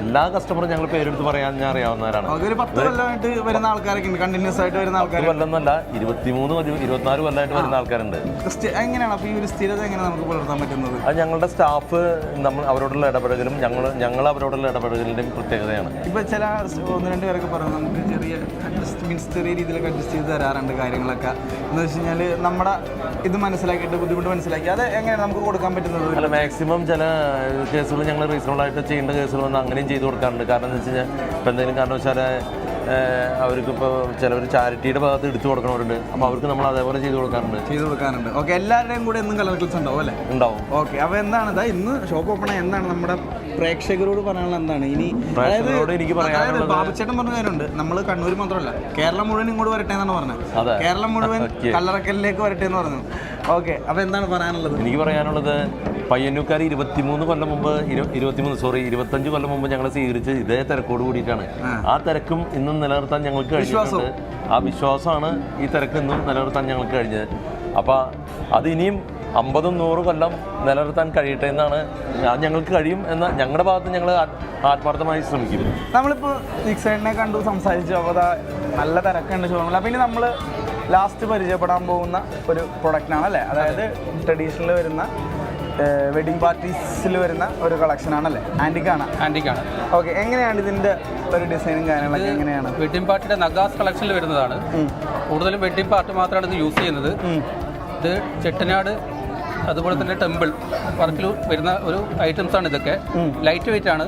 എല്ലാ കസ്റ്റമറും ഞങ്ങൾ പേരെടുത്ത് പറയാൻ അറിയാവുന്നവരാണ്. ഒരു 10 കൊല്ലമായിട്ട് വരുന്ന ആൾക്കാരൊക്കെ ഉണ്ട്, കണ്ടിന്യൂസ് ആയിട്ട് വരുന്ന ആൾക്കാർ. 10 കൊല്ലമൊന്നല്ല, 23-24 കൊല്ലമായിട്ട് വരുന്ന ആൾക്കാരുണ്ട്. എങ്ങനെയാണ് അപ്പോൾ ഈ ഒരു സ്ഥിരത എങ്ങനെ നമുക്ക് പുലർത്താൻ പറ്റുന്നത്? അത് ഞങ്ങളുടെ സ്റ്റാഫ് അവരോടുള്ള ഇടപെടലും ഞങ്ങൾ അവരോടുള്ള ഇടപെടലിൻ്റെയും പ്രത്യേകതയാണ്. ഇപ്പോൾ ചില 1-2 പേരൊക്കെ പറയുന്നത് നമുക്ക് ചെറിയ രീതിയിലൊക്കെ അഡ്ജസ്റ്റ് ചെയ്ത് തരാറുണ്ട് കാര്യങ്ങളൊക്കെ. എന്ന് വെച്ച് കഴിഞ്ഞാൽ നമ്മുടെ ഇത് മനസ്സിലാക്കിയിട്ട് ബുദ്ധിമുട്ട് മനസ്സിലാക്കി അത് എങ്ങനെയാണ് നമുക്ക് കൊടുക്കാൻ പറ്റുന്നത്? അല്ല, മാക്സിമം ചില കേസുകൾ ഞങ്ങൾ റീസണബിൾ ആയിട്ട് ചെയ്യേണ്ട കേസുകൾ വന്ന് അങ്ങനെയും ചെയ്ത് കൊടുക്കാറുണ്ട്. കാരണം എന്ന് വെച്ച് കഴിഞ്ഞാൽ ഇപ്പം എന്തെങ്കിലും കാരണവശാൽ അവർക്കിപ്പോൾ ചിലവർ ചാരിറ്റിയുടെ ഭാഗത്ത് എടുത്തു കൊടുക്കണവരുണ്ട്. അപ്പോൾ അവർക്ക് നമ്മൾ അതേപോലെ ചെയ്ത് കൊടുക്കാറുണ്ട്. ഓക്കെ, എല്ലാവരുടെയും കൂടെ എന്നും കളർ ക്ലിപ്സ് ഉണ്ടാവും അല്ലേ? ഉണ്ടാവും. ഓക്കെ, അപ്പോൾ എന്താണ് ഇന്ന് ഷോപ്പ് ഓപ്പൺ ആയി എന്താണ് നമ്മുടെ പ്രേക്ഷകരോട് പറയാനുള്ള എന്താണ് ഇനി? എനിക്ക് പറയാനുള്ളത് ബാബുച്ചേട്ടൻ പറഞ്ഞ കാര്യമുണ്ട്, നമ്മൾ കണ്ണൂർ മാത്രമല്ല കേരളം മുഴുവൻ ഇങ്ങോട്ട് വരട്ടെ എന്നാണ് പറഞ്ഞത്. കേരളം മുഴുവൻ കല്ലറക്കലിലേക്ക് വരട്ടെ എന്ന് പറഞ്ഞു. ഓക്കെ, അപ്പോൾ എന്താണ് പറയാനുള്ളത്? എനിക്ക് പറയാനുള്ളത് പയ്യന്നൂർക്കാർ 23 കൊല്ലം മുമ്പ് 25 കൊല്ലം മുമ്പ് ഞങ്ങളെ സ്വീകരിച്ച് ഇതേ തിരക്കോട് കൂടിയിട്ടാണ്. ആ തിരക്കും ഇന്നും നിലനിർത്താൻ ഞങ്ങൾക്ക് കഴിഞ്ഞിട്ടുണ്ട്. ആ വിശ്വാസമാണ് ഈ തിരക്ക് ഇന്നും നിലനിർത്താൻ ഞങ്ങൾക്ക് കഴിഞ്ഞത്. അപ്പോൾ അത് ഇനിയും 50-100 കൊല്ലം നിലനിർത്താൻ കഴിയട്ടെ എന്നാണ് ഞങ്ങൾക്ക് കഴിയും എന്ന ഞങ്ങളുടെ ഭാഗത്ത് ഞങ്ങൾ ആത്മാർത്ഥമായി ശ്രമിക്കും. നമ്മളിപ്പോൾ നിക്സൈഡിനെ കണ്ടു സംസാരിച്ചു. അപ്പോൾ നല്ല തിരക്കുണ്ട് ഷോറൂമിൽ. അപ്പോൾ ഇനി നമ്മൾ ലാസ്റ്റ് പരിചയപ്പെടാൻ പോകുന്ന ഒരു പ്രൊഡക്റ്റാണ് അല്ലേ, അതായത് ട്രഡീഷണൽ വരുന്ന വെഡിങ് പാർട്ടീസിൽ വരുന്ന ഒരു കളക്ഷനാണല്ലേ, ആൻറ്റിക്കാണ്. ഓക്കെ, എങ്ങനെയാണ് ഇതിൻ്റെ ഒരു ഡിസൈനും കാര്യങ്ങളൊക്കെ എങ്ങനെയാണ്? വെഡിങ് പാർട്ടിയുടെ നഗാസ് കളക്ഷനിൽ വരുന്നതാണ്. കൂടുതലും വെഡിങ് പാർട്ടി മാത്രമാണ് ഇത് യൂസ് ചെയ്യുന്നത്. ഇത് ചെട്ടനാട് അതുപോലെ തന്നെ ടെമ്പിൾ വർക്കിൽ വരുന്ന ഒരു ഐറ്റംസാണ് ഇതൊക്കെ. ലൈറ്റ് വെയിറ്റ് ആണ്.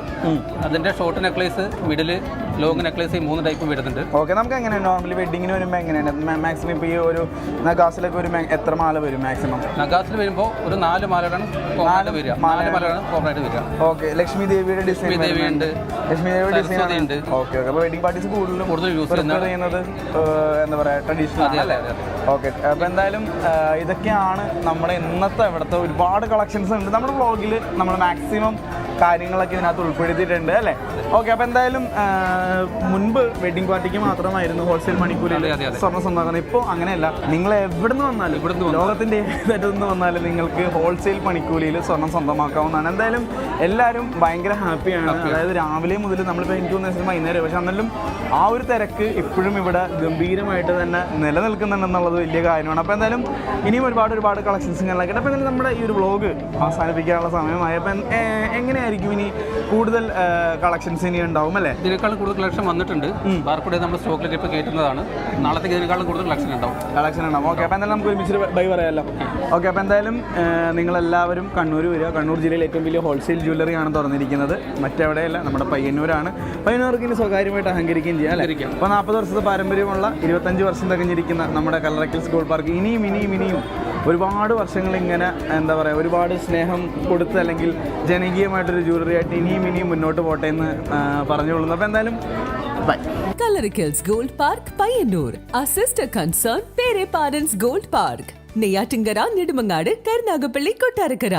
അതിൻ്റെ short necklace, middle, long necklace, ഈ 3 ടൈപ്പും വരുന്നുണ്ട്. ഓക്കെ, നമുക്ക് എങ്ങനെയാണ് നോർമലി വെഡിങ്ങിന് വരുമ്പോൾ എങ്ങനെയാണ് മാക്സിമം ഇപ്പോൾ ഈ ഒരു നഗാസിലൊക്കെ ഒരു എത്ര മാല വരും മാക്സിമം? നഗാസിൽ വരുമ്പോൾ ഒരു 4 മാലയാണ് വരിക. 4 മാലയാണ് കോമണായിട്ട് വരിക. ഓക്കെ, ലക്ഷ്മി ദേവിയുടെ ഡിസൈൻ ഉണ്ട്. ഓക്കെ, അപ്പോൾ വെഡിങ് പാർട്ടീസ് കൂടുതൽ യൂസ് ചെയ്യുന്നത് എന്താ പറയുക ട്രഡീഷണൽ അല്ലേ? ഓക്കെ, അപ്പോൾ എന്തായാലും ഇതൊക്കെയാണ് നമ്മുടെ ഇന്നത്തെ ഇവിടുത്തെ ഒരുപാട് കളക്ഷൻസ് ഉണ്ട്. നമ്മുടെ വ്ളോഗിൽ നമ്മൾ മാക്സിമം കാര്യങ്ങളൊക്കെ ഇതിനകത്ത് ഉൾപ്പെടുത്തിയിട്ടുണ്ട് അല്ലേ. ഓക്കെ, അപ്പോൾ എന്തായാലും മുൻപ് വെഡിങ് പാർട്ടിക്ക് മാത്രമായിരുന്നു ഹോൾസെയിൽ മണിക്കൂലിൽ സ്വർണ്ണം സ്വന്തമാക്കുന്നത്. ഇപ്പോൾ അങ്ങനെയല്ല, നിങ്ങൾ എവിടുന്ന് വന്നാലും ലോകത്തിൻ്റെ ഏതൊന്ന് വന്നാലും നിങ്ങൾക്ക് ഹോൾസെയിൽ പണിക്കൂലിയിൽ സ്വർണ്ണം സ്വന്തമാക്കാവുന്നതാണ്. എന്തായാലും എല്ലാവരും ഭയങ്കര ഹാപ്പിയാണ്. അതായത് രാവിലെ മുതൽ നമ്മളിപ്പോൾ എനിക്ക് തോന്നുന്ന വൈകുന്നേരം, പക്ഷെ എന്നാലും ആ ഒരു തിരക്ക് ഇപ്പോഴും ഇവിടെ ഗംഭീരമായിട്ട് തന്നെ നിലനിൽക്കുന്നുണ്ടെന്നുള്ളത് വലിയ കാര്യമാണ്. അപ്പോൾ എന്തായാലും ഇനിയും ഒരുപാട് കളക്ഷൻസ് കാര്യങ്ങളൊക്കെ. അപ്പോൾ എന്തായാലും നമ്മുടെ ഈ ഒരു വ്ളോഗ് അവസാനിപ്പിക്കാനുള്ള സമയമായി. അപ്പം എങ്ങനെയായിരുന്നു എങ്ങനെയായിരിക്കും ഇനി കൂടുതൽ കളക്ഷൻസ് ഇനി ഉണ്ടാവും അല്ലേ? ഇതിനേക്കാളും കൂടുതൽ കളക്ഷൻ വന്നിട്ടുണ്ട്. ബാർക്കോടെ നമ്മൾ സ്റ്റോക്കിലേക്ക് ഇപ്പോൾ കയറ്റുന്നതാണ്. നാളത്തേക്ക് ഇതിനേക്കാളും കൂടുതൽ കളക്ഷൻ ഉണ്ടാവും. ഓക്കെ, അപ്പോൾ എന്തായാലും നമുക്ക് ഒരുമിച്ച് ബൈ പറയാമല്ലോ. ഓക്കെ, അപ്പോൾ എന്തായാലും നിങ്ങളെല്ലാവരും കണ്ണൂർ വരിക. കണ്ണൂർ ജില്ലയിൽ ഏറ്റവും വലിയ ഹോൾസെയിൽ ജ്വല്ലറി ആണ് തുറന്നിരിക്കുന്നത്. മറ്റെവിടെയല്ല, നമ്മുടെ പയ്യന്നൂരാണ്. പയ്യന്നൂർക്ക് ഇനി സ്വകാര്യമായിട്ട് അഹങ്കരിക്കുകയും ചെയ്യാം അല്ലേ? അപ്പോൾ 40 വർഷത്തെ പാരമ്പര്യമുള്ള 25 വർഷം തികഞ്ഞിരിക്കുന്ന നമ്മുടെ കല്ലറക്കൽസ് ഗോൾഡ് പാർക്ക് ഇനിയും ഒരുപാട് വർഷങ്ങൾ ഇങ്ങനെ എന്താ പറയുക, ഒരുപാട് സ്നേഹം കൊടുത്ത് അല്ലെങ്കിൽ ജനകീയമായിട്ടൊരു ജ്വല്ലറി ആയിട്ട് ഇനിയും മുന്നോട്ട് പോട്ടെ എന്ന് പറഞ്ഞുകൊള്ളുന്നു. അപ്പോൾ എന്തായാലും by. Coloricals Gold Park, Payanur. Our sister concern, Pere Parents Gold Park. Neyyattinkara, Nedumangad, Karunagappally, Kottarakkara.